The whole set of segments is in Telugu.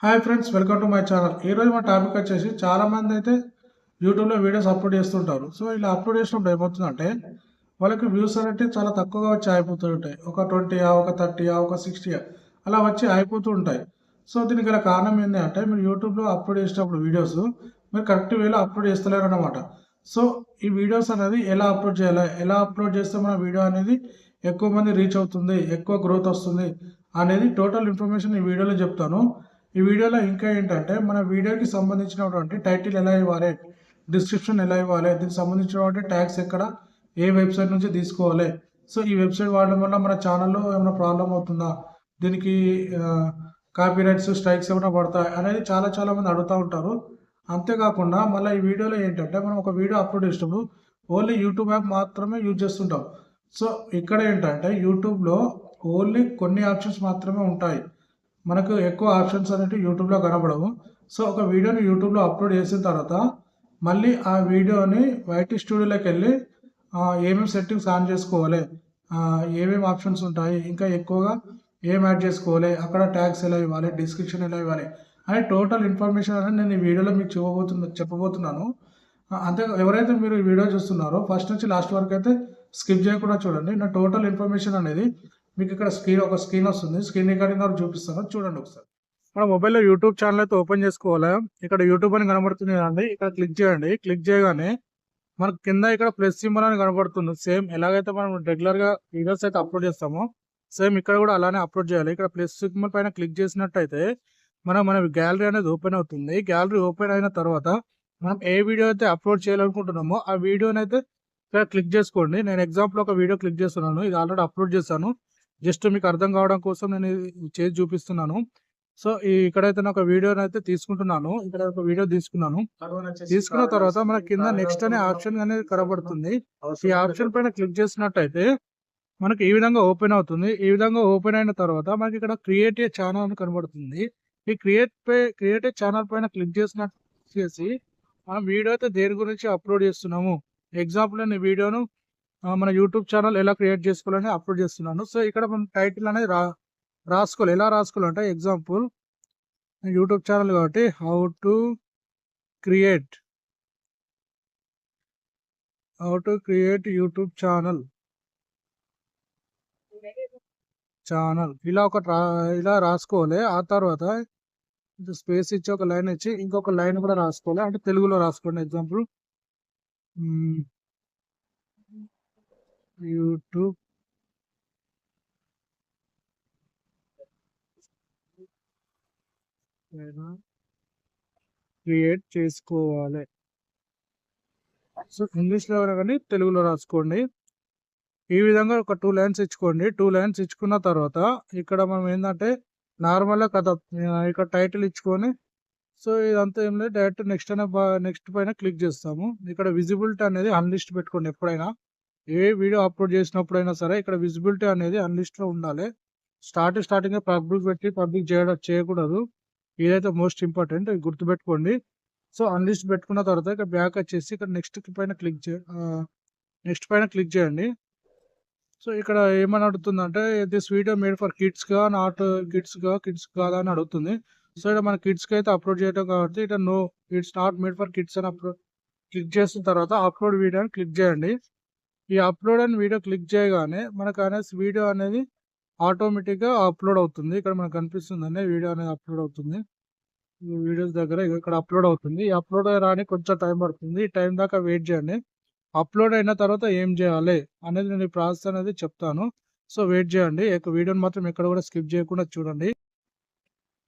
Hi friends, welcome to my channel. ఈరోజు మా టాపిక్ వచ్చేసి చాలామంది అయితే యూట్యూబ్లో వీడియోస్ అప్లోడ్ చేస్తుంటారు. సో ఇలా అప్లోడ్ చేసినప్పుడు ఏమవుతుందంటే వాళ్ళకి వ్యూస్ అనేవి చాలా తక్కువగా వచ్చి అయిపోతూ ఉంటాయి. ఒక 20, ఒక 30, ఒక 60 అలా వచ్చి అయిపోతూ ఉంటాయి. సో దీనికి గల కారణం ఏంటి అంటే మీరు యూట్యూబ్లో అప్లోడ్ చేసేటప్పుడు వీడియోస్ మీరు కరెక్ట్ వేలో అప్లోడ్ చేస్తలేరు అనమాట. సో ఈ వీడియోస్ అనేది ఎలా అప్లోడ్ చేయాలి, ఎలా అప్లోడ్ చేస్తే మన వీడియో అనేది ఎక్కువ మంది రీచ్ అవుతుంది, ఎక్కువ గ్రోత్ వస్తుంది అనేది టోటల్ ఇన్ఫర్మేషన్ ఈ వీడియోలో చెప్తాను. ఈ వీడియోలో ఇంకా ఏంటంటే మన వీడియోకి సంబంధించినటువంటి టైటిల్ ఎలా ఇవ్వాలి, డిస్క్రిప్షన్ ఎలా ఇవ్వాలి, దీనికి సంబంధించినటువంటి ట్యాగ్స్ ఎక్కడ, ఏ వెబ్సైట్ నుంచి తీసుకోవాలి, సో ఈ వెబ్సైట్ వాడడం వల్ల మన ఛానల్లో ఏమైనా ప్రాబ్లం అవుతుందా, దీనికి కాపీరైట్స్ స్ట్రైక్స్ ఏమైనా పడతాయి అనేది చాలా మంది అడుగుతూ ఉంటారు. అంతేకాకుండా మళ్ళీ ఈ వీడియోలో ఏంటంటే మనం ఒక వీడియో అప్లోడ్ చేసినప్పుడు ఓన్లీ యూట్యూబ్ యాప్ మాత్రమే యూజ్ చేస్తుంటాం. సో ఇక్కడ ఏంటంటే యూట్యూబ్లో ఓన్లీ కొన్ని ఆప్షన్స్ మాత్రమే ఉంటాయి, మనకు ఎక్కువ ఆప్షన్స్ అనేవి యూట్యూబ్లో కనపడవు. సో ఒక వీడియోని యూట్యూబ్లో అప్లోడ్ చేసిన తర్వాత మళ్ళీ ఆ వీడియోని వైటీ స్టూడియోలోకి వెళ్ళి ఏమేమి సెట్టింగ్స్ ఆన్ చేసుకోవాలి, ఏమేమి ఆప్షన్స్ ఉంటాయి, ఇంకా ఎక్కువగా ఏం యాడ్ చేసుకోవాలి, అక్కడ ట్యాగ్స్ ఎలా ఇవ్వాలి, డిస్క్రిప్షన్ ఎలా ఇవ్వాలి అని టోటల్ ఇన్ఫర్మేషన్ అనేది నేను ఈ వీడియోలో మీకు చెప్పబోతున్నాను. అంతే ఎవరైతే మీరు ఈ వీడియో చూస్తున్నారో ఫస్ట్ నుంచి లాస్ట్ వరకు అయితే స్కిప్ చేయకుండా చూడండి. నా టోటల్ ఇన్ఫర్మేషన్ అనేది మీకు ఇక్కడ ఒక స్క్రీన్ వస్తుంది, స్క్రీన్ రికార్డింగ్ ద్వారా చూపిస్తాను, చూడండి ఒకసారి. మన మొబైల్లో యూట్యూబ్ ఛానల్ అయితే ఓపెన్ చేసుకోవాలి. ఇక్కడ యూట్యూబ్ అని కనబడుతుంది కదండి, ఇక్కడ క్లిక్ చేయండి. క్లిక్ చేయగానే మనకు కింద ఇక్కడ ప్లస్ సింబల్ అని కనబడుతుంది. సేమ్ ఎలాగైతే మనం రెగ్యులర్గా వీడియోస్ అయితే అప్లోడ్ చేస్తామో సేమ్ ఇక్కడ కూడా అలానే అప్లోడ్ చేయాలి. ఇక్కడ ప్లస్ సింబల్ పైన క్లిక్ చేసినట్టయితే మన గ్యాలరీ అనేది ఓపెన్ అవుతుంది. గ్యాలరీ ఓపెన్ అయిన తర్వాత మనం ఏ వీడియో అయితే అప్లోడ్ చేయాలనుకుంటున్నామో ఆ వీడియోని అయితే ఇక్కడ క్లిక్ చేసుకోండి. నేను ఎగ్జాంపుల్ ఒక వీడియో క్లిక్ చేస్తున్నాను, ఇది ఆల్రెడీ అప్లోడ్ చేశాను. జస్ట్ మీకు అర్థం కావడం కోసం నేను చేసి చూపిస్తున్నాను. సో ఇక్కడైతే నేను ఒక వీడియోని అయితే తీసుకుంటున్నాను. ఇక్కడ ఒక వీడియో తీసుకున్నాను. తీసుకున్న తర్వాత మన కింద నెక్స్ట్ అనే ఆప్షన్ అనేది కనబడుతుంది. ఈ ఆప్షన్ పైన క్లిక్ చేసినట్టయితే మనకి ఈ విధంగా ఓపెన్ అవుతుంది. ఈ విధంగా ఓపెన్ అయిన తర్వాత మనకి ఇక్కడ క్రియేట్ ఏ ఛానల్ అని కనబడుతుంది. ఈ క్రియేట్ ఏ ఛానల్ పైన క్లిక్ చేసి మనం వీడియో అయితే దేని గురించి అప్లోడ్ చేస్తున్నాము, ఎగ్జాంపుల్ నేను వీడియోను మన యూట్యూబ్ ఛానల్ ఎలా క్రియేట్ చేసుకోవాలని అప్లోడ్ చేస్తున్నాను. సో ఇక్కడ మనం టైటిల్ అనేది రాసుకోవాలి. ఎలా రాసుకోవాలంటే ఎగ్జాంపుల్ యూట్యూబ్ ఛానల్ కాబట్టి how to create YouTube channel ఇలా రాసుకోవాలి. ఆ తర్వాత స్పేస్ ఇచ్చి ఒక లైన్ ఇచ్చి ఇంకొక లైన్ కూడా రాసుకోవాలి, అంటే తెలుగులో రాసుకోండి. ఎగ్జాంపుల్ యూట్యూబ్ క్రియేట్ చేసుకోవాలి. సో ఇంగ్లీష్లో కానీ తెలుగులో రాసుకోండి. ఈ విధంగా ఒక 2 లైన్స్ ఇచ్చుకోండి. 2 లైన్స్ ఇచ్చుకున్న తర్వాత ఇక్కడ మనం ఏంటంటే నార్మల్గా కథ ఇక్కడ టైటిల్ ఇచ్చుకొని, సో ఇదంతా ఏం లేదు, డైరెక్ట్ నెక్స్ట్ పైన క్లిక్ చేస్తాము. ఇక్కడ విజిబిలిటీ అనేది అన్లిస్ట్ పెట్టుకోండి. ఎప్పుడైనా ఏ వీడియో అప్లోడ్ చేసినప్పుడైనా సరే ఇక్కడ విజిబిలిటీ అనేది అన్లిస్ట్లో ఉండాలి. స్టార్టింగ్ పబ్లిక్ చేయకూడదు. ఇదైతే మోస్ట్ ఇంపార్టెంట్, గుర్తుపెట్టుకోండి. సో అన్లిస్ట్ పెట్టుకున్న తర్వాత ఇక్కడ బ్యాక్ వచ్చేసి ఇక్కడ నెక్స్ట్ పైన క్లిక్ చేయండి. సో ఇక్కడ ఏమని అడుగుతుందంటే దిస్ వీడియో మేడ్ ఫర్ కిడ్స్గా, నాట్ కిడ్స్ కాదా అని అడుగుతుంది. సో ఇక్కడ మన కిడ్స్కి అయితే అప్లోడ్ చేయడం కాబట్టి ఇక్కడ no, it's not made for kids అని క్లిక్ చేసిన తర్వాత అప్లోడ్ వీడియో అని క్లిక్ చేయండి. ఈ అప్లోడ్ అని వీడియో క్లిక్ చేయగానే మనకు అనేసి వీడియో అనేది ఆటోమేటిక్గా అప్లోడ్ అవుతుంది. ఇక్కడ మనకు కనిపిస్తుందండి వీడియో అనేది అప్లోడ్ అవుతుంది. ఈ వీడియోస్ దగ్గర ఇక్కడ అప్లోడ్ అవుతుంది. ఈ అప్లోడ్ రానికి కొంచెం టైం పడుతుంది. ఈ టైం దాకా వెయిట్ చేయండి. అప్లోడ్ అయిన తర్వాత ఏం చేయాలి అనేది నేను ఈ ప్రాసెస్ అనేది చెప్తాను. సో వెయిట్ చేయండి. వీడియోని మాత్రం ఎక్కడ కూడా స్కిప్ చేయకుండా చూడండి.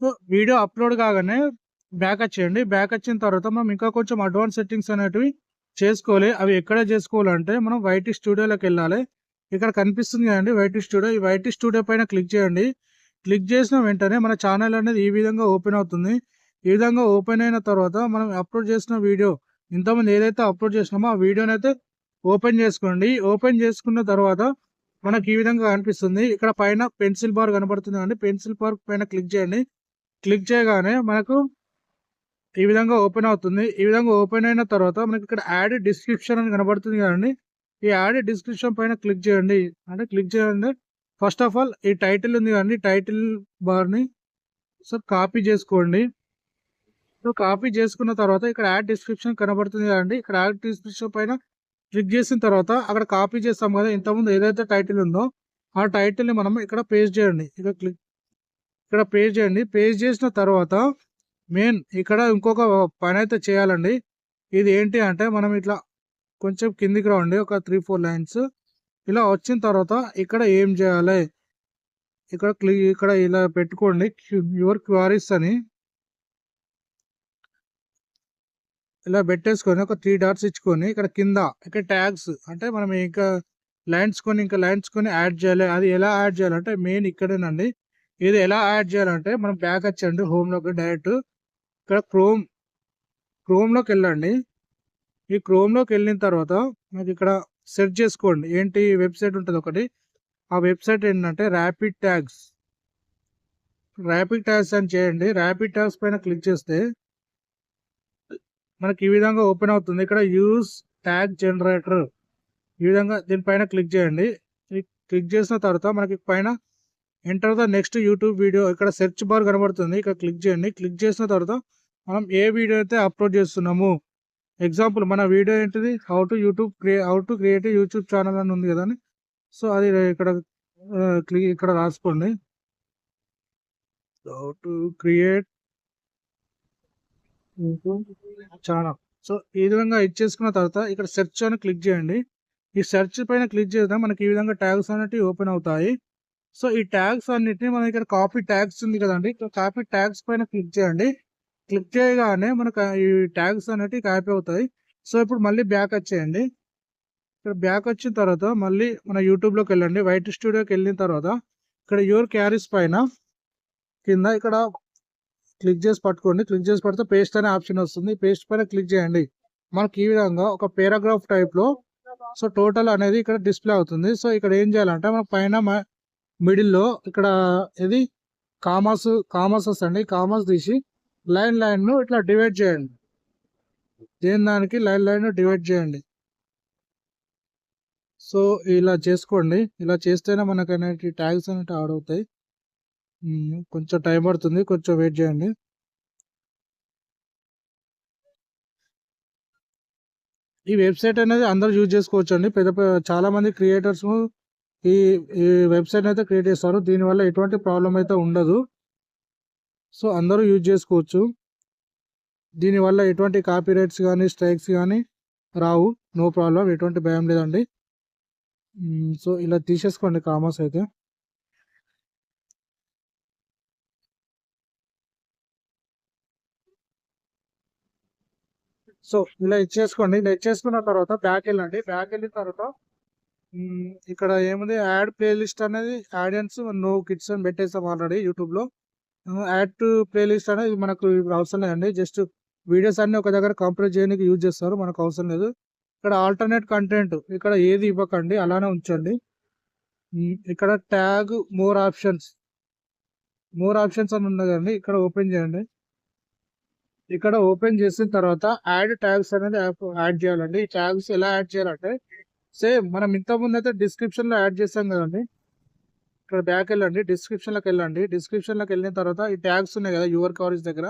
సో వీడియో అప్లోడ్ కాగానే బ్యాక్ వచ్చేయండి. బ్యాక్ వచ్చిన తర్వాత మనం ఇంకా కొంచెం అడ్వాన్స్ సెట్టింగ్స్ అనేటివి చేసుకోవాలి. అవి ఎక్కడ చేసుకోవాలంటే మనం వైటీ స్టూడియోలోకి వెళ్ళాలి. ఇక్కడ కనిపిస్తుంది కదండి వైటీ స్టూడియో. ఈ వైటీ స్టూడియో పైన క్లిక్ చేయండి. క్లిక్ చేసిన వెంటనే మన ఛానల్ అనేది ఈ విధంగా ఓపెన్ అవుతుంది. ఈ విధంగా ఓపెన్ అయిన తర్వాత మనం అప్లోడ్ చేసిన వీడియో, ఇంతకుముందు ఏదైతే అప్లోడ్ చేసినామో ఆ వీడియోని అయితే ఓపెన్ చేసుకోండి. ఓపెన్ చేసుకున్న తర్వాత మనకి ఈ విధంగా కనిపిస్తుంది. ఇక్కడ పైన పెన్సిల్ బార్ కనబడుతుంది అండి, పెన్సిల్ బార్ పైన క్లిక్ చేయండి. క్లిక్ చేయగానే మనకు ఈ విధంగా ఓపెన్ అవుతుంది. ఈ విధంగా ఓపెన్ అయిన తర్వాత మనకి ఇక్కడ యాడ్ డిస్క్రిప్షన్ అని కనబడుతుంది కదండి, ఈ యాడ్ డిస్క్రిప్షన్ పైన క్లిక్ చేయండి. అంటే క్లిక్ చేయండి. ఫస్ట్ ఆఫ్ ఆల్ ఈ టైటిల్ ఉంది కదండి, టైటిల్ బార్ని సో కాపీ చేసుకోండి. సో కాపీ చేసుకున్న తర్వాత ఇక్కడ యాడ్ డిస్క్రిప్షన్ కనబడుతుంది కదండి. ఇక్కడ యాడ్ డిస్క్రిప్షన్ పైన క్లిక్ చేసిన తర్వాత అక్కడ కాపీ చేస్తాం కదా, ఇంతకుముందు ఏదైతే టైటిల్ ఉందో ఆ టైటిల్ని మనం ఇక్కడ పేస్ట్ చేయండి. ఇక్కడ పేస్ట్ చేయండి. పేస్ట్ చేసిన తర్వాత మెయిన్ ఇక్కడ ఇంకొక పని అయితే చేయాలండి. ఇది ఏంటి అంటే మనం ఇట్లా కొంచెం కిందికి రావండి, ఒక 3-4 లైన్స్. ఇలా వచ్చిన తర్వాత ఇక్కడ ఏం చేయాలి, ఇక్కడ ఇలా పెట్టుకోండి యువర్ క్వారీస్ అని. ఇలా పెట్టేసుకొని ఒక 3 డాట్స్ ఇచ్చుకొని ఇక్కడ కింద ఇక్కడ ట్యాగ్స్ అంటే మనం ఇంకా లైన్స్ కొని యాడ్ చేయాలి. అది ఎలా యాడ్ చేయాలంటే మెయిన్ ఇక్కడేనండి. ఇది ఎలా యాడ్ చేయాలంటే మనం బ్యాక్ వచ్చండి హోమ్లోకి డైరెక్ట్. ఇక్కడ క్రోమ్లోకి వెళ్ళండి. ఈ క్రోమ్లోకి వెళ్ళిన తర్వాత మీకు ఇక్కడ సెర్చ్ చేసుకోండి. ఏంటి వెబ్సైట్ ఉంటుంది ఒకటి, ఆ వెబ్సైట్ ఏంటంటే ర్యాపిడ్ ట్యాగ్స్ అని చేయండి. ర్యాపిడ్ ట్యాగ్స్ పైన క్లిక్ చేస్తే మనకి ఈ విధంగా ఓపెన్ అవుతుంది. ఇక్కడ యూజ్ ట్యాగ్ జనరేటర్, ఈ విధంగా దీనిపైన క్లిక్ చేయండి. క్లిక్ చేసిన తర్వాత మనకి పైన enter the next YouTube video, ఇక్కడ సెర్చ్ బార్ కనబడుతుంది, ఇక్కడ క్లిక్ చేయండి. క్లిక్ చేసిన తర్వాత మనం ఏ వీడియో అయితే అప్లోడ్ చేస్తున్నాము, ఎగ్జాంపుల్ మన వీడియో ఏంటిది, how to create YouTube channel అని ఉంది కదండి. సో అది ఇక్కడ రాసుకోండి, how to create channel. So ఈ విధంగా ఇచ్చేసుకున్న తర్వాత ఇక్కడ సెర్చ్ అని క్లిక్ చేయండి. ఈ సెర్చ్ పైన క్లిక్ చేద్దాం, మనకి ఈ విధంగా ట్యాగ్స్ అనేవి ఓపెన్ అవుతాయి. సో ఈ ట్యాగ్స్ అన్నిటిని మనం ఇక్కడ కాపీ ట్యాగ్స్ ఉంది కదండి, కాపీ ట్యాగ్స్ పైన క్లిక్ చేయండి. క్లిక్ చేయగానే మనకు ఈ ట్యాగ్స్ అనేవి కాపీ అవుతాయి. సో ఇప్పుడు మళ్ళీ బ్యాక్ వచ్చేయండి. ఇక్కడ బ్యాక్ వచ్చిన తర్వాత మళ్ళీ మన యూట్యూబ్లోకి వెళ్ళండి. వైట్ స్టూడియోకి వెళ్ళిన తర్వాత ఇక్కడ యువర్ క్యారీస్ పైన కింద ఇక్కడ క్లిక్ చేసి పట్టుకోండి. క్లిక్ చేసి పడితే పేస్ట్ అనే ఆప్షన్ వస్తుంది. పేస్ట్ పైన క్లిక్ చేయండి. మనకి ఈ విధంగా ఒక పేరాగ్రాఫ్ టైప్లో సో టోటల్ అనేది ఇక్కడ డిస్ప్లే అవుతుంది. సో ఇక్కడ ఏం చేయాలంటే మన పైన మిడిల్లో ఇక్కడ ఇది కామర్స్ వస్తుంది, కామర్స్ తీసి లైన్ ఇట్లా డివైడ్ చేయండి. దానికి లైన్ డివైడ్ చేయండి. సో ఇలా చేసుకోండి. ఇలా చేస్తేనే మనకు అనేటి ట్యాగ్స్ అనేవి యాడ్ అవుతాయి. కొంచెం టైం పడుతుంది, కొంచెం వెయిట్ చేయండి. ఈ వెబ్సైట్ అనేది అందరూ యూజ్ చేసుకోవచ్చు అండి. చాలా మంది క్రియేటర్స్ ఈ వెబ్సైట్ అయితే క్రియేట్ చేస్తారు. దీనివల్ల ఎటువంటి ప్రాబ్లం అయితే ఉండదు. సో అందరూ యూజ్ చేసుకోవచ్చు. దీనివల్ల ఎటువంటి కాపీ రైట్స్ కానీ స్ట్రైక్స్ కానీ రావు, నో ప్రాబ్లం, ఎటువంటి భయం లేదండి. సో ఇలా తీసేసుకోండి కామర్స్ అయితే. సో ఇలా ఇచ్చేసుకోండి. ఇలా ఇచ్చేసుకున్న తర్వాత బ్యాక్ వెళ్ళండి. బ్యాక్ వెళ్ళిన తర్వాత ఇక్కడ ఏముంది, యాడ్ ప్లేలిస్ట్ అనేది ఆడియన్స్ నో కిడ్స్ అని పెట్టేస్తాం ఆల్రెడీ యూట్యూబ్లో. యాడ్ టు ప్లేలిస్ట్ అనేది మనకు అవసరం లేదండి. జస్ట్ వీడియోస్ అన్ని ఒక దగ్గర కంప్రెస్ చేయడానికి యూజ్ చేస్తారు, మనకు అవసరం లేదు. ఇక్కడ ఆల్టర్నేట్ కంటెంట్ ఇక్కడ ఏది ఇవ్వకండి, అలానే ఉంచండి. ఇక్కడ ట్యాగ్ మోర్ ఆప్షన్స్ అని ఉన్నదండి, ఇక్కడ ఓపెన్ చేయండి. ఇక్కడ ఓపెన్ చేసిన తర్వాత యాడ్ ట్యాగ్స్ అనేది యాడ్ చేయాలండి. ఈ ట్యాగ్స్ ఎలా యాడ్ చేయాలంటే సేమ్ మనం ఇంతకుముందు అయితే డిస్క్రిప్షన్లో యాడ్ చేసాం కదండి. ఇక్కడ బ్యాక్ వెళ్ళండి, డిస్క్రిప్షన్లోకి వెళ్ళిన తర్వాత ఈ ట్యాగ్స్ ఉన్నాయి కదా యువర్ కవరేజ్ దగ్గర,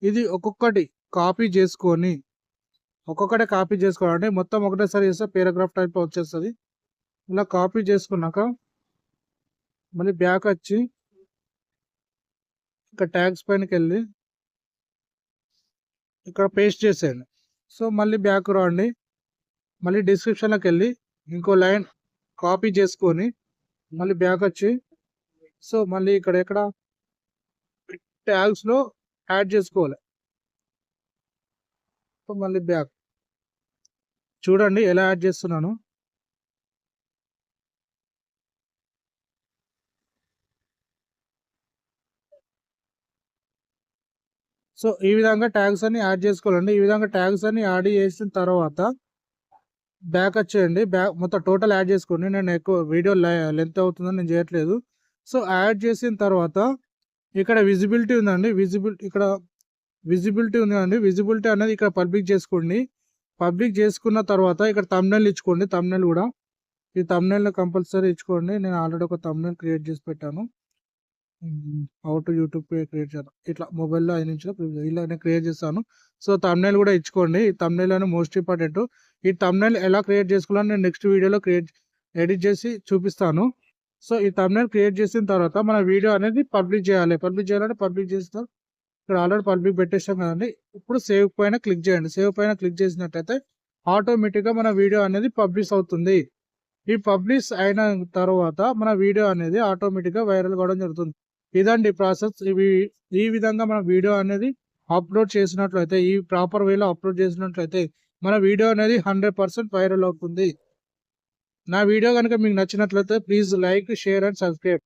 ఇది ఒక్కొక్కటి కాపీ చేసుకోవాలంటే మొత్తం ఒకటేసారి చేస్తే పేరాగ్రాఫ్ టైప్ వచ్చేస్తుంది. ఇలా కాపీ చేసుకున్నాక మళ్ళీ బ్యాక్ వచ్చి ఇక్కడ ట్యాగ్స్ పైనకి వెళ్ళి ఇక్కడ పేస్ట్ చేసేయండి. సో మళ్ళీ బ్యాక్ రండి, మళ్ళీ డిస్క్రిప్షన్లోకి వెళ్ళి ఇంకో లైన్ కాపీ చేసుకొని మళ్ళీ బ్యాక్ వచ్చి సో మళ్ళీ ఇక్కడ ట్యాగ్స్లో యాడ్ చేసుకోవాలి. సో మళ్ళీ బ్యాక్ చూడండి ఎలా యాడ్ చేస్తున్నాను. సో ఈ విధంగా ట్యాగ్స్ అన్ని యాడ్ చేసుకోవాలండి. ఈ విధంగా ట్యాగ్స్ అన్ని యాడ్ చేసిన తర్వాత బ్యాక్ వచ్చేయండి. మొత్తం టోటల్ యాడ్ చేసుకోండి. నేను ఎక్కువ వీడియో లెంత్ అవుతుందని నేను చేయట్లేదు. సో యాడ్ చేసిన తర్వాత ఇక్కడ విజిబిలిటీ ఉందండి, విజిబిలిటీ ఉంది అండి. విజిబిలిటీ అనేది ఇక్కడ పబ్లిక్ చేసుకోండి. పబ్లిక్ చేసుకున్న తర్వాత ఇక్కడ థంబ్నెయిల్ ఇచ్చుకోండి. థంబ్నెయిల్ కూడా ఈ థంబ్నెయిల్ కంపల్సరీ ఇచ్చుకోండి. నేను ఆల్రెడీ ఒక థంబ్నెయిల్ క్రియేట్ చేసి పెట్టాను. హౌ టు యూట్యూబ్ క్రియేట్ చేయాలి ఇట్లా మొబైల్లో 5 నిమిషాలు ఇలా నేను క్రియేట్ చేస్తాను. సో థంబ్నెయిల్ కూడా ఇచ్చుకోండి. ఈ థంబ్నెయిల్ అనేది మోస్ట్ ఇంపార్టెంట్. ఈ థంబ్నెయిల్ ఎలా క్రియేట్ చేసుకోవాలని నేను నెక్స్ట్ వీడియోలో ఎడిట్ చేసి చూపిస్తాను. సో ఈ థంబ్నెయిల్ క్రియేట్ చేసిన తర్వాత మన వీడియో అనేది పబ్లిష్ చేయాలి. పబ్లిష్ చేయాలంటే పబ్లిష్ చేస్తాం. ఇక్కడ ఆల్రెడీ పబ్లిక్ పెట్టేసాం కదండి. ఇప్పుడు సేవ్ పైన క్లిక్ చేయండి. సేవ్ పైన క్లిక్ చేసినట్టయితే ఆటోమేటిక్గా మన వీడియో అనేది పబ్లిష్ అవుతుంది. ఈ పబ్లిష్ అయిన తర్వాత మన వీడియో అనేది ఆటోమేటిక్గా వైరల్ కావడం జరుగుతుంది. ఇదండి ప్రాసెస్. ఈ విధంగా మన వీడియో అనేది అప్లోడ్ చేసినట్లయితే, ఈ ప్రాపర్ వేలో అప్లోడ్ చేసినట్లయితే మన వీడియో అనేది 100% వైరల్ అవుతుంది. నా వీడియో కనుక మీకు నచ్చినట్లయితే please like, share and subscribe.